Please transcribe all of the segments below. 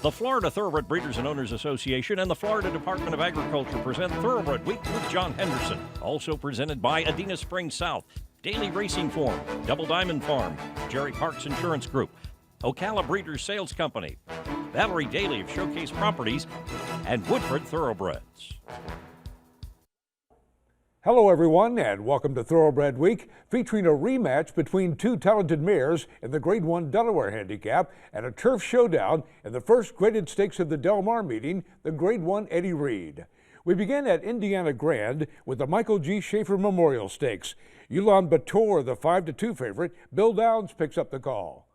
The Florida Thoroughbred Breeders and Owners Association and the Florida Department of Agriculture present Thoroughbred Week with John Henderson. Also presented by Adena Springs South, Daily Racing Form, Double Diamond Farm, Jerry Parks Insurance Group, Ocala Breeders Sales Company, Valerie Daly of Showcase Properties, and Woodford Thoroughbreds. Hello everyone and welcome to Thoroughbred Week, featuring a rematch between two talented mares in the Grade 1 Delaware Handicap and a turf showdown in the first graded stakes of the Del Mar meeting, the Grade 1 Eddie Reed. We begin at Indiana Grand with the Michael G. Schaefer Memorial Stakes. Ulaanbaatar, the 5-2 favorite. Bill Downs picks up the call.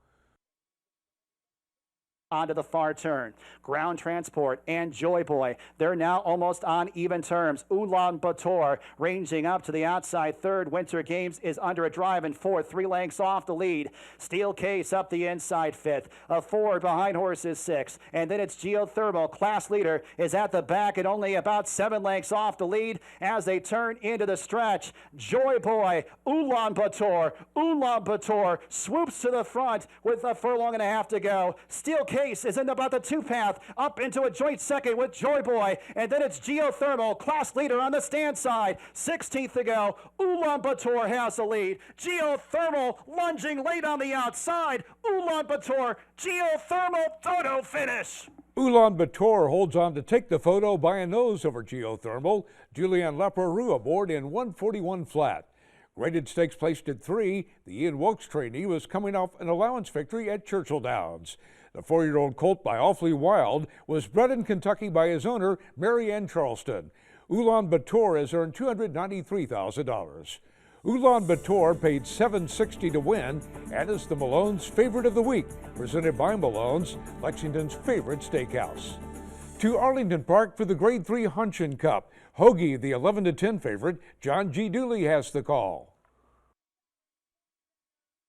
Onto the far turn. Ground Transport and Joy Boy, they're now almost on even terms. Ulaanbaatar ranging up to the outside third. Winter Games is under a drive and fourth, 3 lengths off the lead. Steel Case up the inside fifth. A 4 behind horses 6. And then it's Geothermal. Class leader is at the back and only about 7 lengths off the lead as they turn into the stretch. Joy Boy, Ulaanbaatar swoops to the front with a furlong and a half to go. Steel Case is in about the 2 path, up into a joint second with Joy Boy, and then it's Geothermal, class leader on the stand side. 16th to go. Ulaanbaatar has the lead. Geothermal lunging late on the outside. Ulaanbaatar, Geothermal photo finish. Ulaanbaatar holds on to take the photo by a nose over Geothermal. Julian Leparoux aboard in 141 flat. Graded stakes placed at 3, the Ian Wilkes trainee was coming off an allowance victory at Churchill Downs. The 4-year-old colt by Awfully Wild was bred in Kentucky by his owner, Mary Ann Charleston. Ulaanbaatar has earned $293,000. Ulaanbaatar paid $760 to win and is the Malone's favorite of the week, presented by Malone's, Lexington's favorite steakhouse. To Arlington Park for the Grade 3 Hunchen Cup. Hoagie, the 11-10 favorite. John G. Dooley has the call.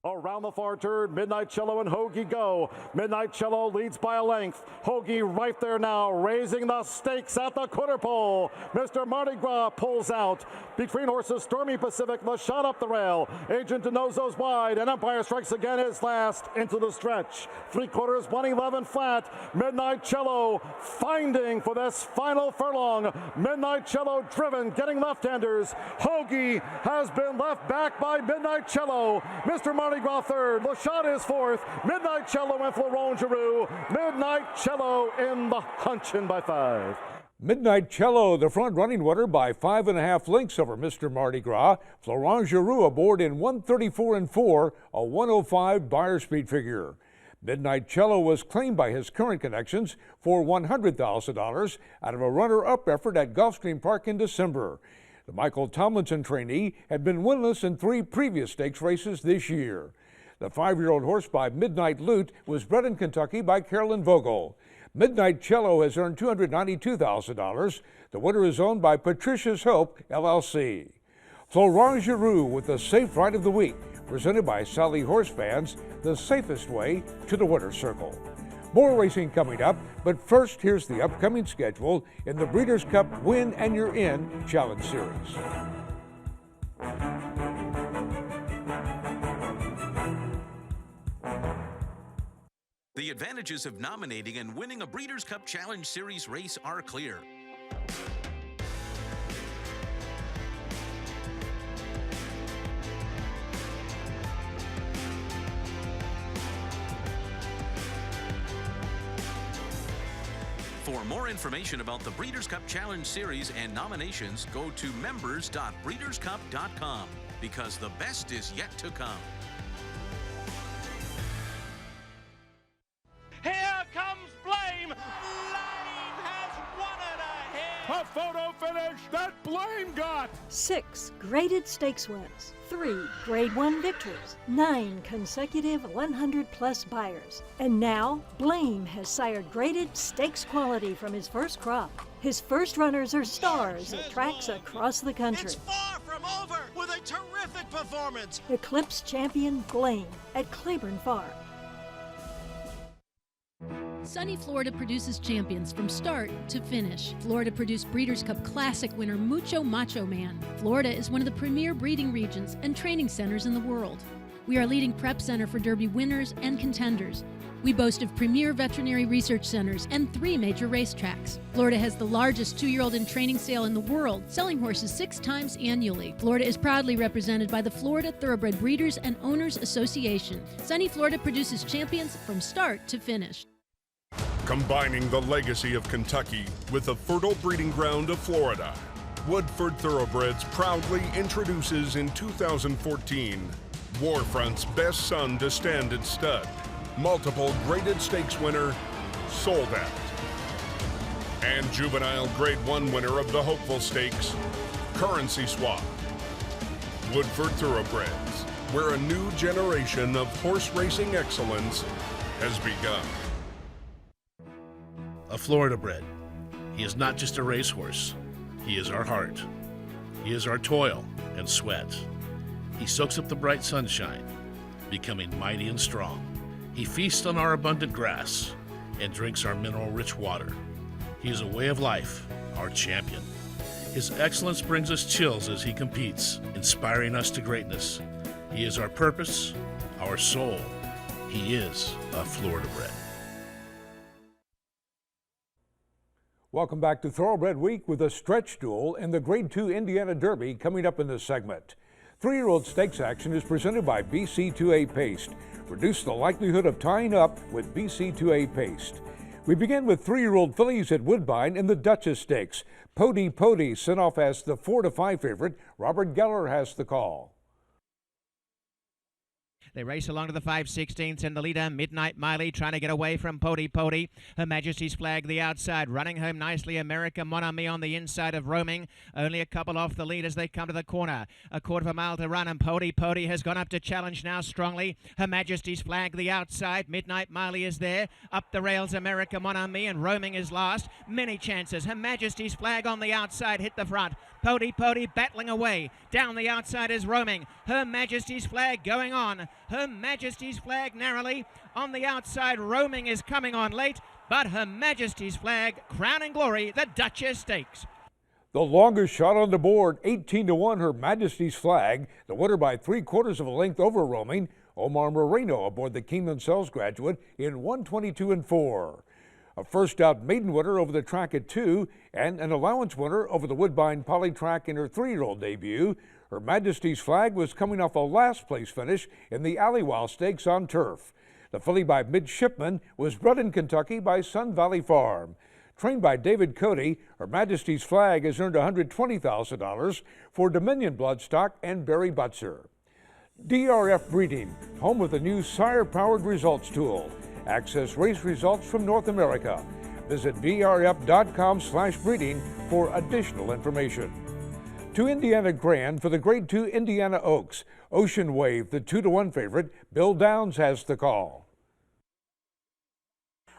Around the far turn, Midnight Cello and Hoagie go. Midnight Cello leads by a length. Hoagie right there now, raising the stakes at the quarter pole. Mr. Mardi Gras pulls out. Between horses, Stormy Pacific, the shot up the rail. Agent Denozo's wide, and Empire Strikes Again is last into the stretch. 3/4, 111 flat. Midnight Cello finding for this final furlong. Midnight Cello driven, getting left-handers. Hoagie has been left back by Midnight Cello. Mr. Mardi Gras third, LaShot is fourth, Midnight Cello and Florent Giroux. Midnight Cello in the Hunchen by 5. Midnight Cello, the front running winner by 5.5 lengths over Mr. Mardi Gras. Florent Giroux aboard in 134 4, a 105 buyer speed figure. Midnight Cello was claimed by his current connections for $100,000 out of a runner-up effort at Gulfstream Park in December. The Michael Tomlinson trainee had been winless in 3 previous stakes races this year. The 5-year-old horse by Midnight Loot was bred in Kentucky by Carolyn Vogel. Midnight Cello has earned $292,000. The winner is owned by Patricia's Hope, LLC. Florent Giroux with the Safe Ride of the Week, presented by Sally Horse Fans, the safest way to the winner's circle. More racing coming up, but first here's the upcoming schedule in the Breeders' Cup Win and You're In Challenge Series. The advantages of nominating and winning a Breeders' Cup Challenge Series race are clear. For more information about the Breeders' Cup Challenge Series and nominations, go to members.breederscup.com, because the best is yet to come. Here comes Blame! Blame has won it ahead! A photo finish that Blame got! 6 graded stakes wins, 3 Grade 1 victories, 9 consecutive 100-plus buyers. And now, Blame has sired graded stakes quality from his first crop. His first runners are stars at tracks across the country. It's far from over with a terrific performance! Eclipse champion Blame at Claiborne Farm. Sunny Florida produces champions from start to finish. Florida produced Breeders' Cup Classic winner Mucho Macho Man. Florida is one of the premier breeding regions and training centers in the world. We are a leading prep center for Derby winners and contenders. We boast of premier veterinary research centers and 3 major racetracks. Florida has the largest 2-year-old in training sale in the world, selling horses 6 times annually. Florida is proudly represented by the Florida Thoroughbred Breeders and Owners Association. Sunny Florida produces champions from start to finish. Combining the legacy of Kentucky with the fertile breeding ground of Florida, Woodford Thoroughbreds proudly introduces in 2014 Warfront's best son to stand at stud, multiple graded stakes winner, Sold Out, and juvenile Grade 1 winner of the Hopeful Stakes, Currency Swap. Woodford Thoroughbreds, where a new generation of horse racing excellence has begun. A Florida bred. He is not just a racehorse. He is our heart. He is our toil and sweat. He soaks up the bright sunshine, becoming mighty and strong. He feasts on our abundant grass and drinks our mineral-rich water. He is a way of life, our champion. His excellence brings us chills as he competes, inspiring us to greatness. He is our purpose, our soul. He is a Florida bred. Welcome back to Thoroughbred Week with a stretch duel in the Grade 2 Indiana Derby coming up in this segment. 3-year-old stakes action is presented by BC2A Paste. Reduce the likelihood of tying up with BC2A Paste. We begin with 3-year-old fillies at Woodbine in the Duchess Stakes. Pody sent off as the 4-5 favorite. Robert Geller has the call. They race along to the 5/16ths, and the leader, Midnight Miley, trying to get away from Pody. Her Majesty's Flag the outside, running home nicely. America Mon Ami on the inside of Roaming. Only a couple off the lead as they come to the corner. A quarter of a mile to run, and Pody has gone up to challenge now strongly. Her Majesty's Flag the outside. Midnight Miley is there. Up the rails, America Mon Ami, and Roaming is last. Many chances. Her Majesty's Flag on the outside hit the front. Pody battling away. Down the outside is Roaming. Her Majesty's Flag going on. Her Majesty's Flag narrowly. On the outside, Roaming is coming on late, but Her Majesty's Flag, crowning glory, the Duchess Stakes. The longest shot on the board, 18-1, Her Majesty's Flag. The winner by 3/4 of a length over Roaming. Omar Moreno aboard the Keeneland Sells graduate in 122-4. A first out maiden winner over the track at 2, and an allowance winner over the Woodbine Poly track in her 3-year-old debut. Her Majesty's Flag was coming off a last place finish in the Alleywild Stakes on turf. The filly by Midshipman was bred in Kentucky by Sun Valley Farm. Trained by David Cody, Her Majesty's Flag has earned $120,000 for Dominion Bloodstock and Barry Butzer. DRF Breeding, home of the new sire-powered results tool. Access race results from North America. Visit drf.com/breeding for additional information. To Indiana Grand for the Grade 2 Indiana Oaks. Ocean Wave, the 2-1 favorite. Bill Downs has the call.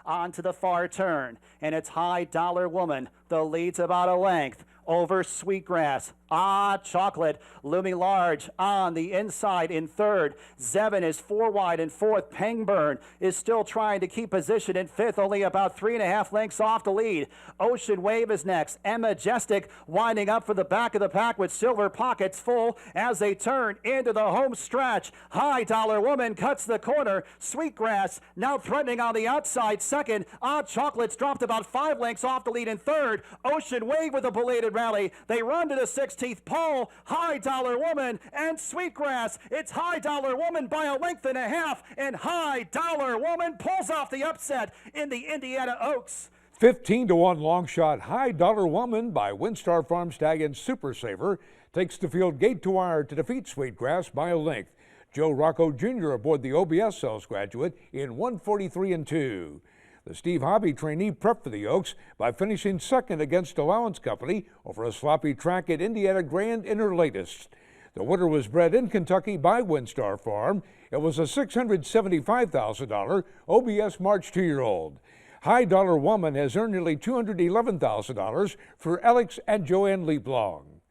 On to the far turn, and it's High Dollar Woman. The lead's about a length over Sweetgrass. Chocolate looming large on the inside in third. Zevin is 4 wide in fourth. Pangburn is still trying to keep position in fifth, only about 3.5 lengths off the lead. Ocean Wave is next, and Majestic winding up for the back of the pack with Silver Pockets full as they turn into the home stretch. High Dollar Woman cuts the corner. Sweetgrass now threatening on the outside second. Chocolate's dropped about 5 lengths off the lead in third. Ocean Wave with a belated rally. They run to the 16th pole. High Dollar Woman and Sweetgrass. It's High Dollar Woman by a length and a half, and High Dollar Woman pulls off the upset in the Indiana Oaks. 15-1 long shot High Dollar Woman by Windstar Farm Stallion Super Saver takes the field gate to wire to defeat Sweetgrass by a length. Joe Rocco Jr. aboard the OBS Sells graduate in 143-2. The Steve Hobby trainee prepped for the Oaks by finishing second against Allowance Company over a sloppy track at Indiana Grand in her latest. The winner was bred in Kentucky by Windstar Farm. It was a $675,000 OBS March 2-year-old. High Dollar Woman has earned nearly $211,000 for Alex and Joanne Leaplong.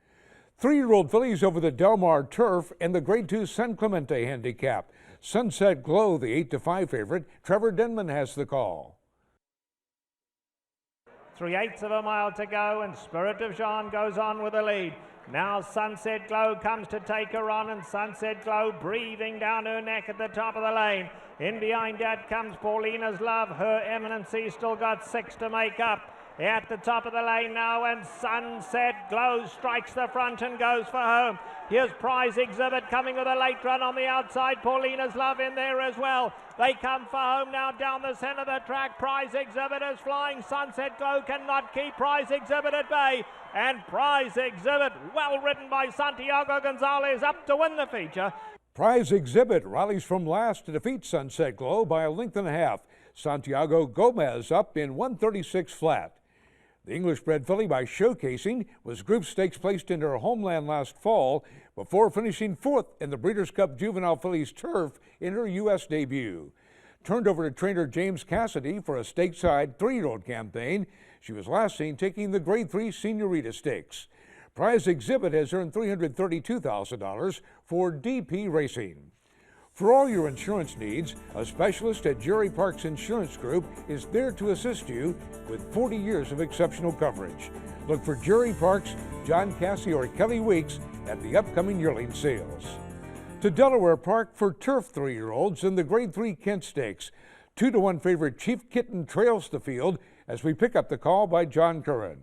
3-year-old fillies over the Del Mar turf in the Grade 2 San Clemente handicap. Sunset Glow, the 8-5 favorite. Trevor Denman has the call. 3/8 of a mile to go, and Spirit of Jean goes on with the lead. Now Sunset Glow comes to take her on, and Sunset Glow breathing down her neck at the top of the lane. In behind that comes Paulina's Love. Her Eminency still got 6 to make up. At the top of the lane now, and Sunset Glow strikes the front and goes for home. Here's Prize Exhibit coming with a late run on the outside. Paulina's Love in there as well. They come for home now down the center of the track. Prize Exhibit is flying. Sunset Glow cannot keep Prize Exhibit at bay. And Prize Exhibit, well ridden by Santiago Gonzalez, up to win the feature. Prize Exhibit rallies from last to defeat Sunset Glow by a length and a half. Santiago Gomez up in 136 flat. The English-bred filly by Showcasing was Group Stakes placed into her homeland last fall before finishing 4th in the Breeders' Cup Juvenile Fillies Turf in her U.S. debut. Turned over to trainer James Cassidy for a stateside 3-year-old campaign, she was last seen taking the Grade 3 Senorita Stakes. Prize Exhibit has earned $332,000 for DP Racing. For all your insurance needs, a specialist at Jerry Parks Insurance Group is there to assist you with 40 years of exceptional coverage. Look for Jerry Parks, John Cassie, or Kelly Weeks at the upcoming yearling sales. To Delaware Park for turf 3-year-olds in the Grade 3 Kent Stakes. 2-1 favorite Chief Kitten trails the field as we pick up the call by John Curran.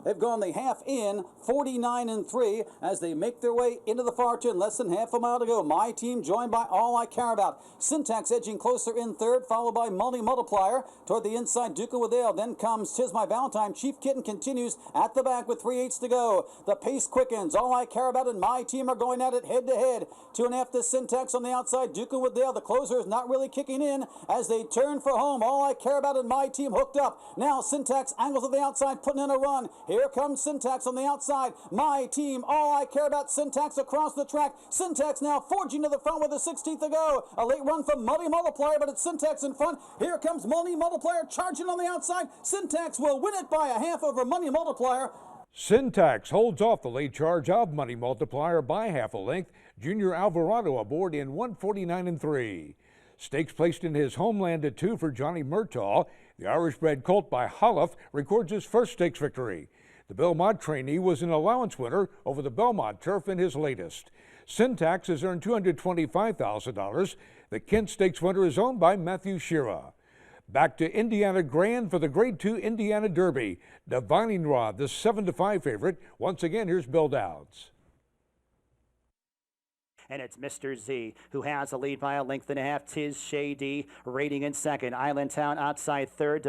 They've gone the half in, 49-3, as they make their way into the far turn. Less than half a mile to go. My Team joined by All I Care About. Syntax edging closer in third, followed by Multi Multiplier. Toward the inside, Duca Waddell. Then comes Tis My Valentine. Chief Kitten continues at the back with 3/8 to go. The pace quickens. All I Care About and My Team are going at it head to head. 2.5 to Syntax on the outside. Duca Waddell. The closer is not really kicking in as they turn for home. All I Care About and My Team hooked up. Now Syntax angles to the outside, putting in a run. Here comes Syntax on the outside. My Team, All I Care About. Syntax across the track. Syntax now forging to the front with a 16th to go. A late run from Multi Multiplier, but it's Syntax in front. Here comes Multi Multiplier charging on the outside. Syntax will win it by a half over Multi Multiplier. Syntax holds off the late charge of Multi Multiplier by half a length. Junior Alvarado aboard in 149-3. Stakes placed in his homeland at 2 for Johnny Murtaugh. The Irish-bred colt by Holliff records his first stakes victory. The Belmont trainee was an allowance winner over the Belmont turf in his latest. Syntax has earned $225,000. The Kent Stakes winner is owned by Matthew Shira. Back to Indiana Grand for the Grade 2 Indiana Derby. Divining Rod, the 7-5 favorite. Once again, here's Bill Dowds. And it's Mr. Z who has a lead by a length and a half. Tis Shady rating in second. Island Town outside third,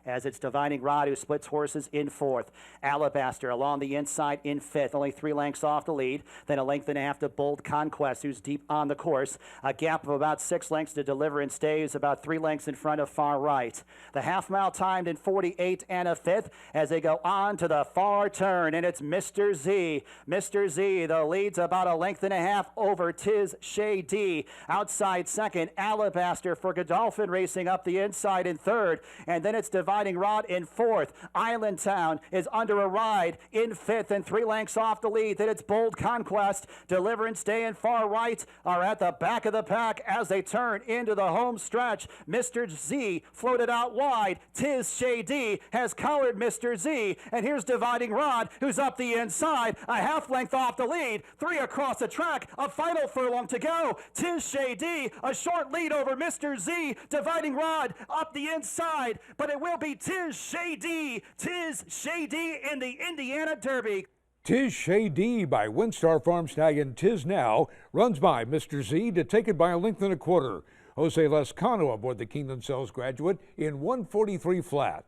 as it's Divining Rod who splits horses in fourth. Alabaster along the inside in fifth, only 3 lengths off the lead. Then a length and a half to Bold Conquest, who's deep on the course. A gap of about 6 lengths to Deliver and Stay, who's about 3 lengths in front of Far Right. The half mile timed in 48 1/5 as they go on to the far turn, and it's Mr. Z. Mr. Z, the lead's about a length and a half over Tis Shady. Outside second, Alabaster for Godolphin racing up the inside in third, and then it's Divining Rod in fourth. Island Town is under a ride in fifth and 3 lengths off the lead. Then it's Bold Conquest. Deliver and Stay and Far Right are at the back of the pack as they turn into the home stretch. Mr. Z floated out wide. Tis Shady has collared Mr. Z, and here's Divining Rod who's up the inside, a half length off the lead. 3 across the track, a final furlong to go. Tis Shady, a short lead over Mr. Z. Divining Rod up the inside, but it will be Tis Shady. Tis Shady in the Indiana Derby. Tis Shady by Windstar Farm Stallion Tis Now runs by Mr. Z to take it by a length and a quarter. Jose Lescano aboard the Keeneland Cells graduate in 143 flat.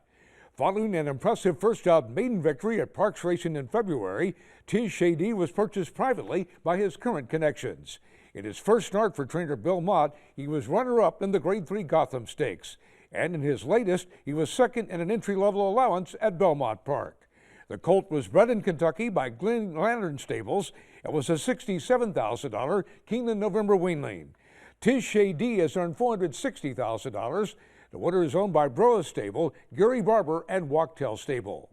Following an impressive first job maiden victory at Parks Racing in February, Tis Shady was purchased privately by his current connections. In his first start for trainer Bill Mott, he was runner-up in the Grade 3 Gotham Stakes. And in his latest, he was second in an entry-level allowance at Belmont Park. The colt was bred in Kentucky by Glen Lantern Stables and was a $67,000 Keeneland November weanling. Tis Shady has earned $460,000. The winner is owned by Broa Stable, Gary Barber, and Walktail Stable.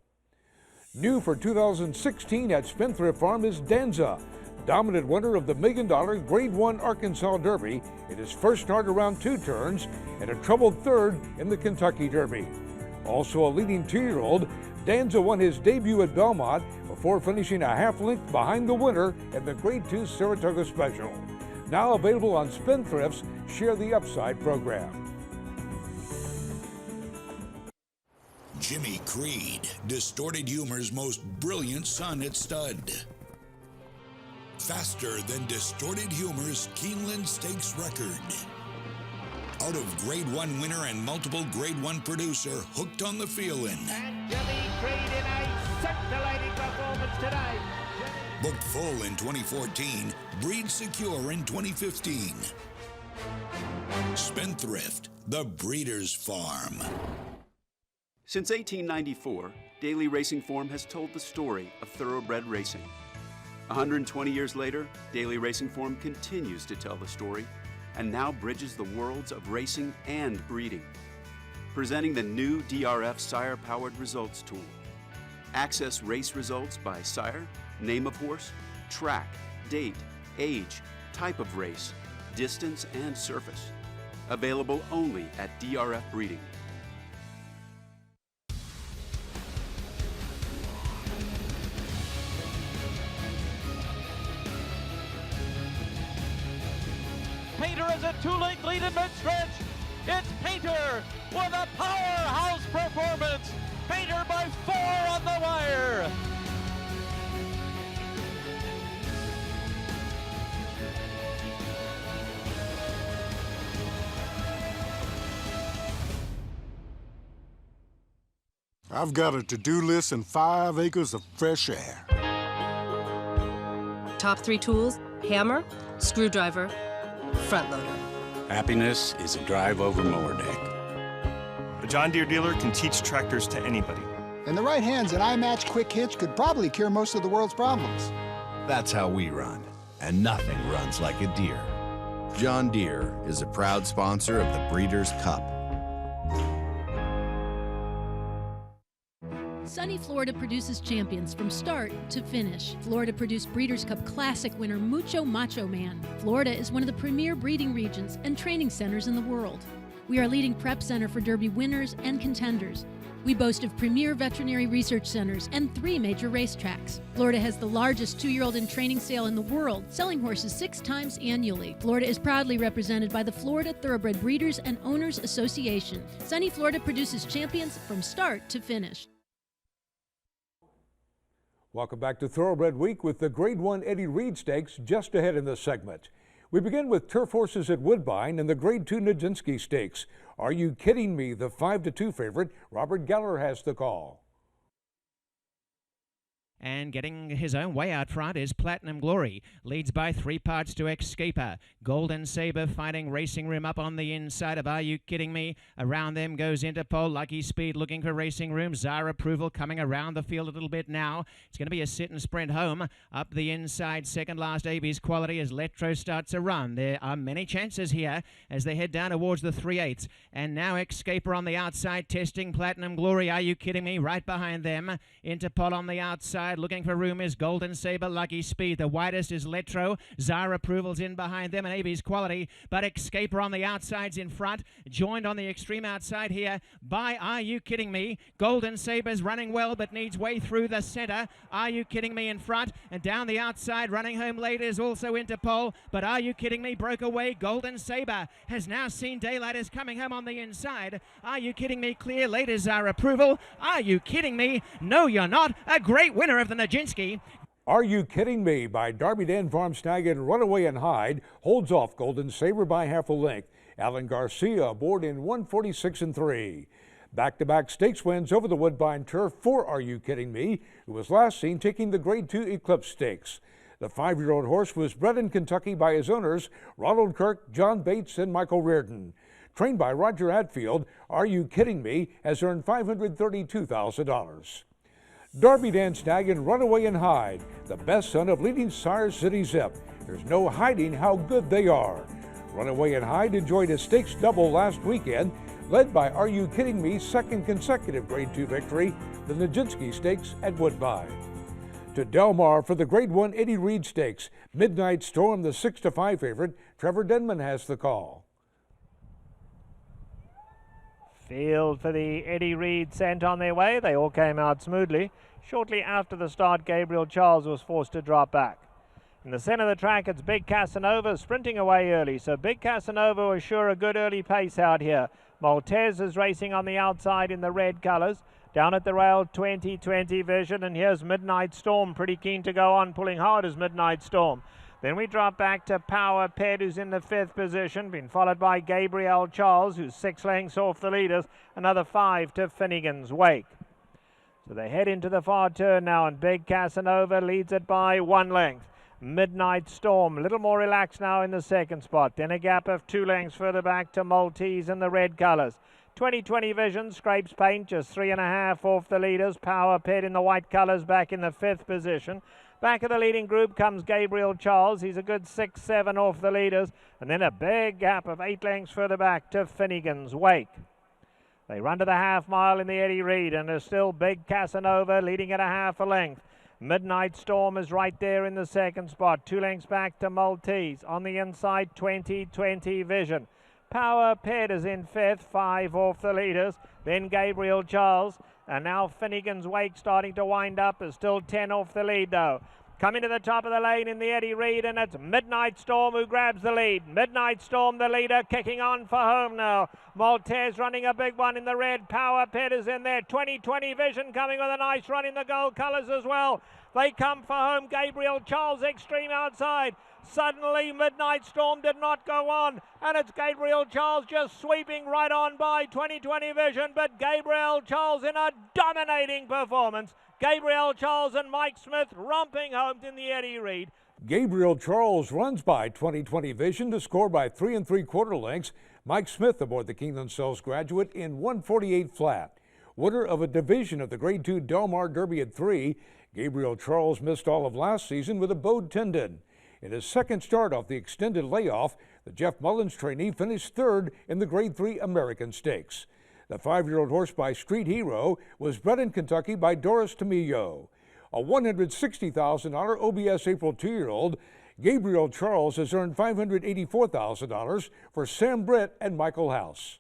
New for 2016 at Spendthrift Farm is Danza, dominant winner of the $1 million Grade 1 Arkansas Derby in his first start around 2 turns and a troubled third in the Kentucky Derby. Also a leading 2-year-old, Danza won his debut at Belmont before finishing a half length behind the winner in the Grade 2 Saratoga Special. Now available on Spendthrift's Share the Upside program. Jimmy Creed, distorted humor's most brilliant son at stud. Faster than distorted humor's Keeneland Stakes record. Out of Grade 1 winner and multiple Grade 1 producer, hooked on the feeling. And Jimmy Creed in a scintillating performance today. Booked full in 2014, breed secure in 2015. Spendthrift, the breeder's farm. Since 1894, Daily Racing Form has told the story of thoroughbred racing. 120 years later, Daily Racing Form continues to tell the story and now bridges the worlds of racing and breeding. Presenting the new DRF Sire-powered results tool. Access race results by sire, name of horse, track, date, age, type of race, distance, and surface. Available only at DRF Breeding. Painter is a 2-length lead in mid-stretch. It's Painter with a powerhouse performance. Painter by 4 on the wire. I've got a to-do list and 5 acres of fresh air. Top 3 tools: hammer, screwdriver, front loader. Happiness is a drive-over mower deck. A John Deere dealer can teach tractors to anybody. In the right hands, an iMatch Quick Hitch could probably cure most of the world's problems. That's how we run, and nothing runs like a Deere. John Deere is a proud sponsor of the Breeders' Cup. Sunny Florida produces champions from start to finish. Florida produced Breeders' Cup Classic winner Mucho Macho Man. Florida is one of the premier breeding regions and training centers in the world. We are a leading prep center for Derby winners and contenders. We boast of premier veterinary research centers and 3 major racetracks. Florida has the largest 2-year-old in training sale in the world, selling horses 6 times annually. Florida is proudly represented by the Florida Thoroughbred Breeders and Owners Association. Sunny Florida produces champions from start to finish. Welcome back to Thoroughbred Week with the Grade 1 Eddie Reed Stakes just ahead in this segment. We begin with turf horses at Woodbine and the Grade 2 Nijinsky Stakes. Are You Kidding Me? The 5-2 favorite, Robert Geller, has the call. And getting his own way out front is Platinum Glory. Leads by 3 parts to Escaper. Golden Sabre fighting Racing Room up on the inside of Are You Kidding Me? Around them goes Interpol. Lucky Speed looking for Racing Room. Zara Approval coming around the field a little bit now. It's going to be a sit and sprint home. Up the inside, second last AB's Quality as Letro starts a run. There are many chances here as they head down towards the 3/8. And now Escaper on the outside testing Platinum Glory. Are You Kidding Me? Right behind them. Interpol on the outside. Looking for room is Golden Sabre, Lucky Speed. The widest is Letro. Zara Approval's in behind them and AB's Quality. But Escaper on the outside's in front. Joined on the extreme outside here by Are You Kidding Me? Golden Sabre's running well but needs way through the center. Are You Kidding Me in front? And down the outside, running home late is also Interpol. But Are You Kidding Me? Broke away. Golden Sabre has now seen daylight is coming home on the inside. Are You Kidding Me? Clear late is Zara Approval. Are You Kidding Me? No, you're not. A great winner of the Nijinsky. Are You Kidding Me? By Darby Dan Farm Snag and Runaway and Hyde holds off Golden Sabre by half a length. Alan Garcia aboard in 146-3. Back-to-back stakes wins over the Woodbine turf for Are You Kidding Me, who was last seen taking the Grade 2 Eclipse Stakes. The 5-year-old horse was bred in Kentucky by his owners, Ronald Kirk, John Bates, and Michael Reardon. Trained by Roger Hatfield, Are You Kidding Me? Has earned $532,000. Darby Dan Snag and Runaway and Hyde, the best son of leading sire City Zip. There's no hiding how good they are. Runaway and Hyde enjoyed a stakes double last weekend, led by Are You Kidding Me? Second consecutive Grade 2 victory, the Nijinsky Stakes at Woodbine. To Del Mar for the Grade 1 Eddie Reed Stakes, Midnight Storm, the 6-5 favorite, Trevor Denman has the call. Field for the Eddie Reed sent on their way. They all came out smoothly. Shortly after the start, Gabriel Charles was forced to drop back. In the centre of the track, it's Big Casanova sprinting away early. So Big Casanova was sure a good early pace out here. Maltese is racing on the outside in the red colours. Down at the rail, 2020 Vision. And here's Midnight Storm, pretty keen to go on, pulling hard as Midnight Storm. Then we drop back to Power Ped, who's in the 5th position, been followed by Gabriel Charles, who's 6 lengths off the leaders, another 5 to Finnegan's Wake. So they head into the far turn now, and Big Casanova leads it by 1 length. Midnight Storm, a little more relaxed now in the 2nd spot. Then a gap of 2 lengths further back to Maltese in the red colours. 2020 Vision scrapes paint, just 3.5 off the leaders. Power Ped in the white colours back in the 5th position. Back of the leading group comes Gabriel Charles. He's a good 6-7 off the leaders. And then a big gap of 8 lengths further back to Finnegan's Wake. They run to the half mile in the Eddie Reed, and there's still Big Casanova leading at a half a length. Midnight Storm is right there in the 2nd spot. 2 lengths back to Maltese. On the inside, 2020 Vision. Power Ped is in 5th, 5 off the leaders. Then Gabriel Charles. And now Finnegan's Wake starting to wind up. Is still 10 off the lead though. Coming to the top of the lane in the Eddie Reed, and it's Midnight Storm who grabs the lead. Midnight Storm, the leader, kicking on for home now. Maltese running a big one in the red. Power Ped is in there. 2020 Vision coming with a nice run in the gold colours as well. They come for home. Gabriel Charles extreme outside. Suddenly Midnight Storm did not go on, and it's Gabriel Charles just sweeping right on by 2020 Vision, but Gabriel Charles in a dominating performance. Gabriel Charles and Mike Smith romping home in the Eddie Reed. Gabriel Charles runs by 2020 Vision to score by 3 3/4 lengths. Mike Smith aboard the Keeneland Sells Graduate in 148 flat. Winner of a division of the Grade 2 Del Mar Derby at 3, Gabriel Charles missed all of last season with a bowed tendon. In his 2nd start off the extended layoff, the Jeff Mullins trainee finished 3rd in the Grade 3 American Stakes. The 5-year-old horse by Street Hero was bred in Kentucky by Doris Tamillo. A $160,000 OBS April 2-year-old, Gabriel Charles has earned $584,000 for Sam Britt and Michael House.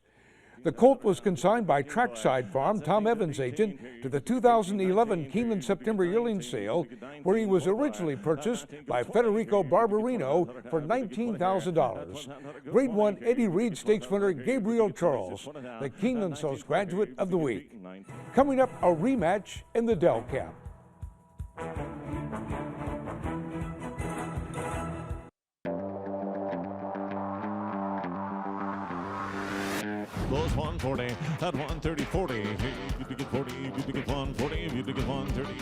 The colt was consigned by Trackside Farm, Tom Evans' agent, to the 2011 Keeneland September yearling sale, where he was originally purchased by Federico Barberino for $19,000. Grade 1 Eddie Reed Stakes winner Gabriel Charles, the Keeneland Sells Graduate of the Week. Coming up, a rematch in the Del Cap. Goes 140 at 130.40. You get 40, you get 140, you get 130.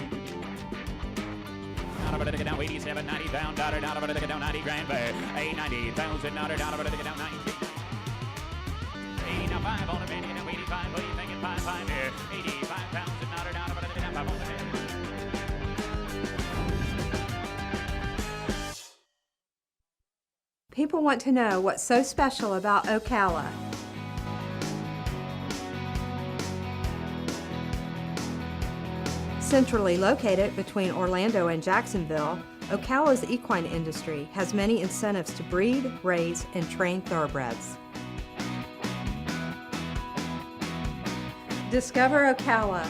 Down over to down 87, 90 pound dollar, down over to down 90 grand for 890,000 dollar, down over to down 90. 85 on a penny, now 85, what do you think in 5 here? 85,000 dollar, down over to down 5 on the penny. People want to know what's so special about Ocala. Centrally located between Orlando and Jacksonville, Ocala's equine industry has many incentives to breed, raise, and train thoroughbreds. Discover Ocala.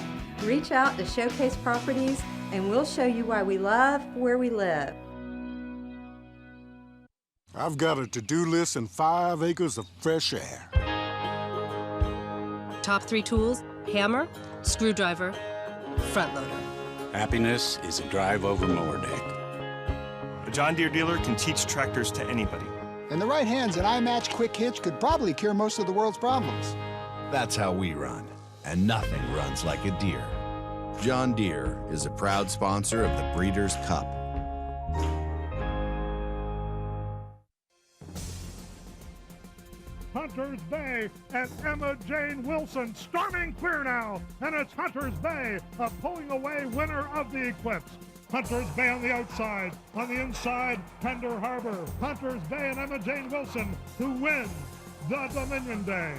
Reach out to Showcase Properties, and we'll show you why we love where we live. I've got a to-do list and 5 acres of fresh air. Top 3 tools: hammer, screwdriver, front loader. Happiness is a drive over mower deck. A John Deere dealer can teach tractors to anybody. In the right hands, an iMatch Quick Hitch could probably cure most of the world's problems. That's how we run, and nothing runs like a Deere. John Deere is a proud sponsor of the Breeders' Cup. Hunter's Bay and Emma Jane Wilson storming clear now, and it's Hunter's Bay, a pulling away winner of the Eclipse. Hunter's Bay on the outside, on the inside, Tender Harbor. Hunter's Bay and Emma Jane Wilson who win the Dominion Day.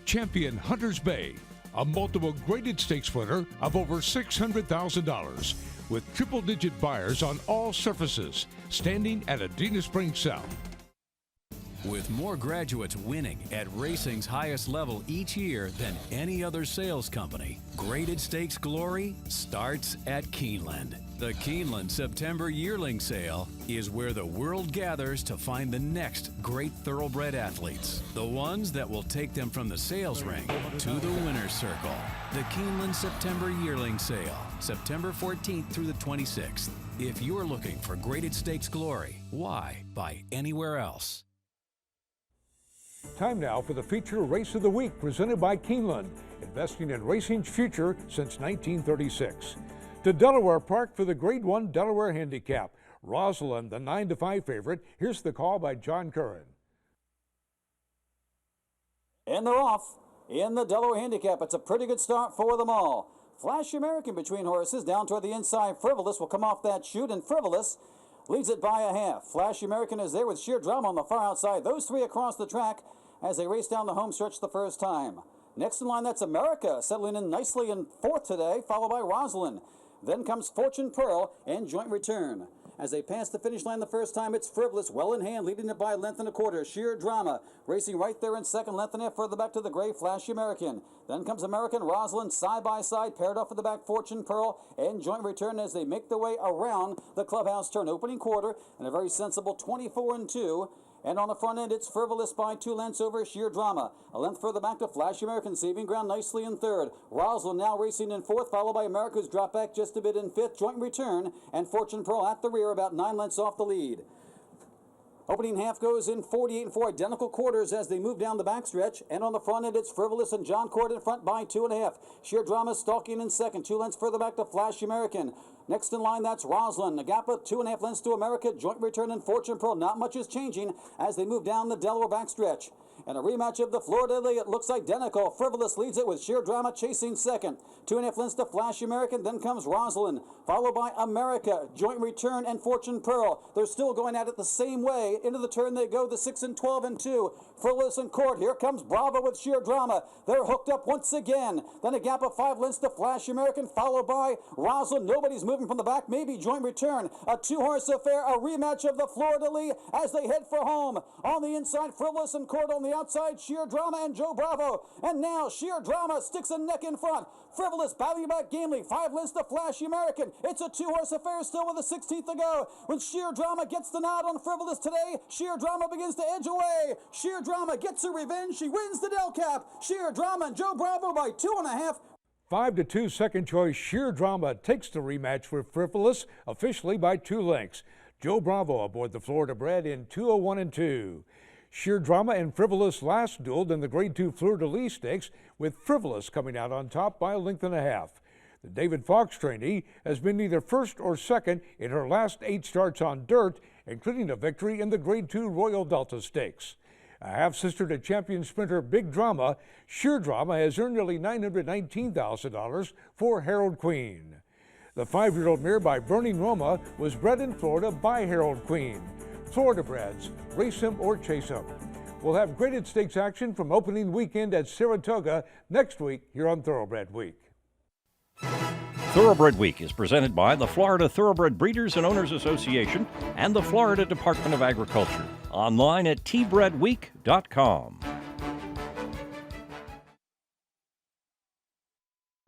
Champion Hunter's Bay, a multiple graded stakes winner of over $600,000 with triple-digit buyers on all surfaces, standing at Adena Springs South. With more graduates winning at racing's highest level each year than any other sales company, Graded Stakes glory starts at Keeneland. The Keeneland September Yearling Sale is where the world gathers to find the next great thoroughbred athletes, the ones that will take them from the sales ring to the winner's circle. The Keeneland September Yearling Sale, September 14th through the 26th. If you're looking for Graded Stakes glory, why buy anywhere else? Time now for the feature Race of the Week presented by Keeneland, investing in racing's future since 1936. To Delaware Park for the Grade 1 Delaware Handicap. Rosalind, the 9-5 favorite. Here's the call by John Curran. And they're off in the Delaware Handicap. It's a pretty good start for them all. Flash American between horses down toward the inside. Frivolous will come off that chute, and Frivolous leads it by a half. Flash American is there with Sheer Drama on the far outside. Those three across the track as they race down the home stretch the first time. Next in line, that's America, settling in nicely in fourth today, followed by Rosalind. Then comes Fortune Pearl and Joint Return. As they pass the finish line the first time, it's Frivolous, well in hand, leading it by a length and a quarter. Sheer Drama racing right there in second, length and a half further back to the gray, Flash American. Then comes American, Rosalind side by side, paired off at the back, Fortune Pearl and Joint Return as they make their way around the clubhouse turn. Opening quarter and a very sensible 24-2. And on the front end, it's Frivolous by 2 lengths over Sheer Drama. A length further back to Flash American, saving ground nicely in third. Rosalind now racing in fourth, followed by America, who's dropped back just a bit in fifth. Joint Return and Fortune Pearl at the rear, about 9 lengths off the lead. Opening half goes in 48-4, identical quarters as they move down the backstretch. And on the front end, it's Frivolous and John Cord in front by 2.5. Sheer Drama stalking in second, 2 lengths further back to Flash American. Next in line, that's Rosalind. A gap of 2.5 lengths to America. Joint Return and Fortune Pearl. Not much is changing as they move down the Delaware backstretch. And a rematch of the Florida League. It looks identical. Frivolous leads it with Sheer Drama chasing second. 2.5 lengths to Flash American. Then comes Rosalind, followed by America, Joint Return, and Fortune Pearl. They're still going at it the same way. Into the turn they go, the 6 and 12 and 2. Frivolous and Court. Here comes Bravo with Sheer Drama. They're hooked up once again. Then a gap of 5 lengths to Flash American, followed by Rosalind. Nobody's moving from the back. Maybe Joint Return. A 2-horse affair. A rematch of the Florida League as they head for home. On the inside, Frivolous and Court. On the outside, Sheer Drama and Joe Bravo. And now Sheer Drama sticks a neck in front. Frivolous battling back gamely. 5 lengths to Flash American. It's a 2-horse affair still with a 16th to go. When Sheer Drama gets the nod on Frivolous today, Sheer Drama begins to edge away. Sheer Drama gets her revenge. She wins the Del Cap. Sheer Drama and Joe Bravo by 2.5. 5-2 second choice. Sheer Drama takes the rematch with Frivolous officially by 2 lengths. Joe Bravo aboard the Florida Bred in 201 and 2. Sheer Drama and Frivolous last dueled in the Grade 2 Fleur-de-Lis Stakes, with Frivolous coming out on top by a length and a half. The David Fox trainee has been either first or second in her last 8 starts on dirt, including a victory in the Grade 2 Royal Delta Stakes. A half-sister to champion sprinter Big Drama, Sheer Drama has earned nearly $919,000 for Herald Queen. The 5-year-old mare by Burning Roma was bred in Florida by Herald Queen. Florida breds, race him or chase him. We'll have graded stakes action from opening weekend at Saratoga next week here on Thoroughbred Week. Thoroughbred Week is presented by the Florida Thoroughbred Breeders and Owners Association and the Florida Department of Agriculture. Online at tbredweek.com.